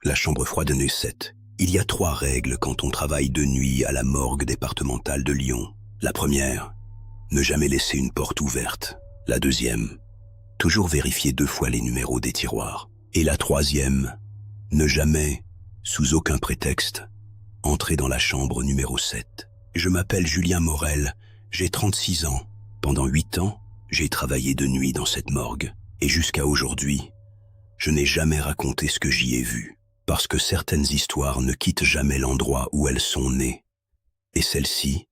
La chambre froide numéro 7. Il y a 3 règles quand on travaille de nuit à la morgue départementale de Lyon. La première, ne jamais laisser une porte ouverte. La deuxième, toujours vérifier 2 fois les numéros des tiroirs. Et la troisième, ne jamais, sous aucun prétexte, entrer dans la chambre numéro 7. Je m'appelle Julien Morel, j'ai 36 ans. Pendant 8 ans, j'ai travaillé de nuit dans cette morgue. Et jusqu'à aujourd'hui, je n'ai jamais raconté ce que j'y ai vu. Parce que certaines histoires ne quittent jamais l'endroit où elles sont nées. Et celle-ci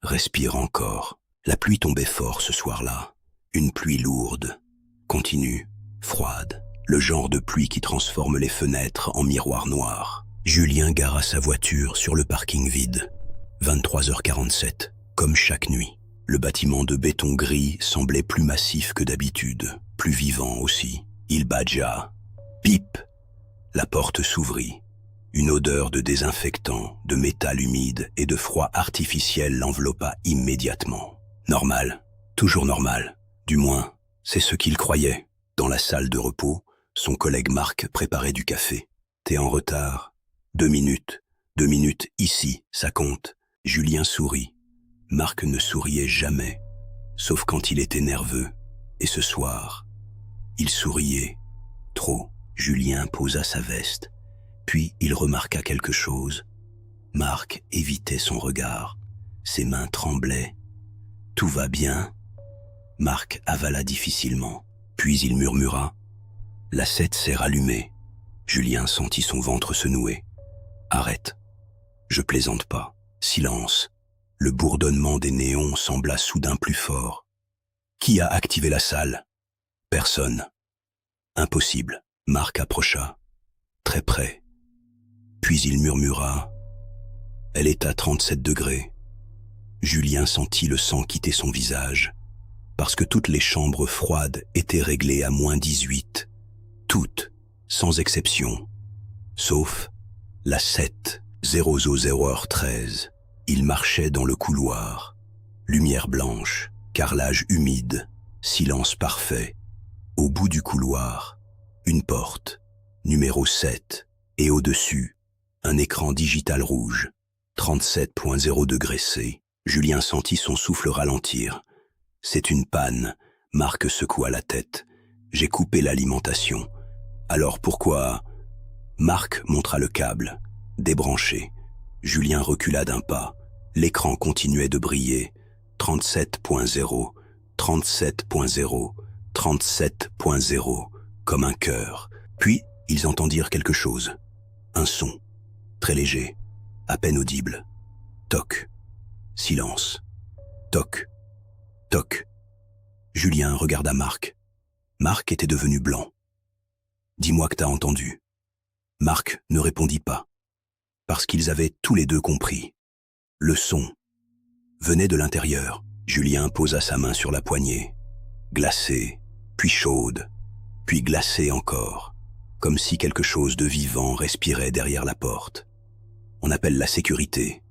respire encore. La pluie tombait fort ce soir-là. Une pluie lourde, continue, froide. Le genre de pluie qui transforme les fenêtres en miroirs noirs. Julien gara sa voiture sur le parking vide. 23h47, comme chaque nuit. Le bâtiment de béton gris semblait plus massif que d'habitude, plus vivant aussi. Il badgea. Pip! La porte s'ouvrit. Une odeur de désinfectant, de métal humide et de froid artificiel l'enveloppa immédiatement. Normal, toujours normal. Du moins, c'est ce qu'il croyait. Dans la salle de repos, son collègue Marc préparait du café. « T'es en retard. 2 minutes. 2 minutes ici, ça compte. » Julien sourit. Marc ne souriait jamais, sauf quand il était nerveux. Et ce soir, il souriait. Trop. Julien posa sa veste, puis il remarqua quelque chose. Marc évitait son regard. Ses mains tremblaient. « Tout va bien ?» Marc avala difficilement, puis il murmura. « La 7 s'est rallumée. » Julien sentit son ventre se nouer. « Arrête. Je plaisante pas. » Silence. Le bourdonnement des néons sembla soudain plus fort. Qui a activé la salle? Personne. Impossible. Marc approcha, très près. Puis il murmura. « Elle est à 37 degrés. » Julien sentit le sang quitter son visage, parce que toutes les chambres froides étaient réglées à -18. Toutes, sans exception. Sauf la 7, 00h13. Il marchait dans le couloir. Lumière blanche, carrelage humide, silence parfait. Au bout du couloir, une porte, numéro 7, et au-dessus, un écran digital rouge, 37.0 degrés C. Julien sentit son souffle ralentir. « C'est une panne. » Marc secoua la tête. « J'ai coupé l'alimentation. » « Alors pourquoi ?» Marc montra le câble, débranché. Julien recula d'un pas. L'écran continuait de briller. 37.0, 37.0, 37.0, comme un cœur. Puis, ils entendirent quelque chose. Un son, très léger, à peine audible. Toc. Silence. Toc. Toc. Julien regarda Marc. Marc était devenu blanc. « Dis-moi que t'as entendu. » Marc ne répondit pas, parce qu'ils avaient tous les deux compris. Le son venait de l'intérieur. Julien posa sa main sur la poignée, glacée, puis chaude, puis glacée encore, comme si quelque chose de vivant respirait derrière la porte. « On appelle la sécurité. »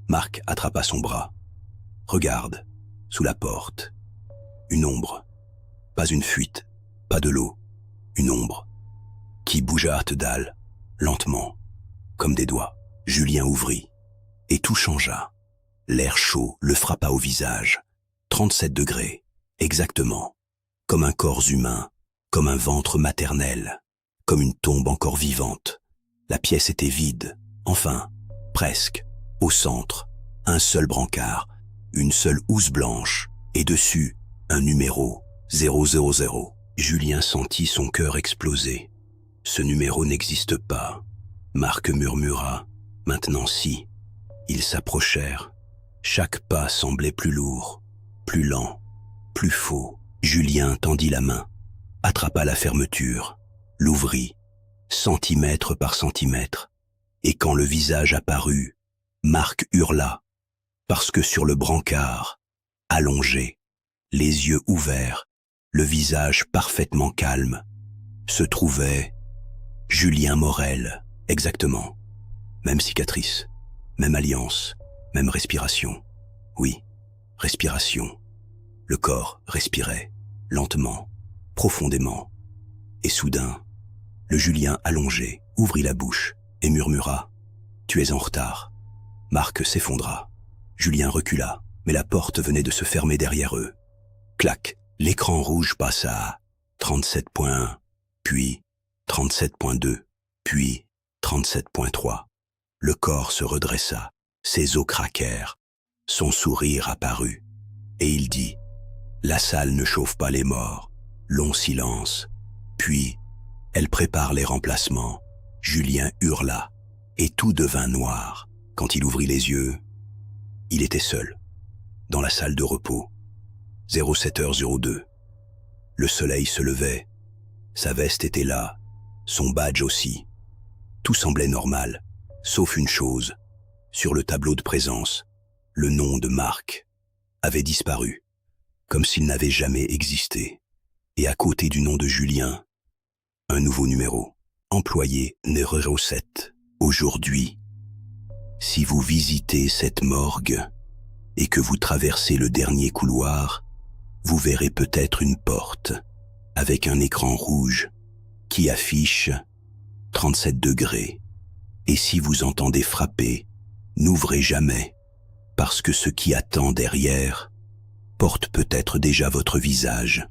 Marc attrapa son bras. « Regarde, sous la porte. Une ombre. Pas une fuite, pas de l'eau. Une ombre. Qui bougea à dalle, lentement, comme des doigts. » Julien ouvrit, et tout changea. L'air chaud le frappa au visage. 37 degrés, exactement. Comme un corps humain, comme un ventre maternel, comme une tombe encore vivante. La pièce était vide, enfin, presque. Au centre, un seul brancard, une seule housse blanche, et dessus, un numéro, 000. Julien sentit son cœur exploser. Ce numéro n'existe pas. Marc murmura. Maintenant si. Ils s'approchèrent. Chaque pas semblait plus lourd, plus lent, plus faux. Julien tendit la main, attrapa la fermeture, l'ouvrit, centimètre par centimètre. Et quand le visage apparut, Marc hurla, parce que sur le brancard, allongé, les yeux ouverts, le visage parfaitement calme, se trouvait Julien Morel, exactement. Même cicatrice, même alliance, même respiration. Oui, respiration. Le corps respirait, lentement, profondément. Et soudain, Le Julien allongé ouvrit la bouche et murmura « Tu es en retard ». Marc s'effondra. Julien recula, mais la porte venait de se fermer derrière eux. Clac, l'écran rouge passa à 37.1, puis 37.2, puis 37.3. Le corps se redressa, ses os craquèrent, son sourire apparut, et il dit « La salle ne chauffe pas les morts ». Long silence, puis « Elle prépare les remplacements ». Julien hurla, et tout devint noir. Quand il ouvrit les yeux, il était seul, dans la salle de repos. 07h02. Le soleil se levait, sa veste était là, son badge aussi. Tout semblait normal, sauf une chose. Sur le tableau de présence, le nom de Marc avait disparu, comme s'il n'avait jamais existé. Et à côté du nom de Julien, un nouveau numéro. Employé numéro 7. Aujourd'hui, si vous visitez cette morgue et que vous traversez le dernier couloir, vous verrez peut-être une porte avec un écran rouge qui affiche 37 degrés. Et si vous entendez frapper, n'ouvrez jamais, parce que ce qui attend derrière porte peut-être déjà votre visage.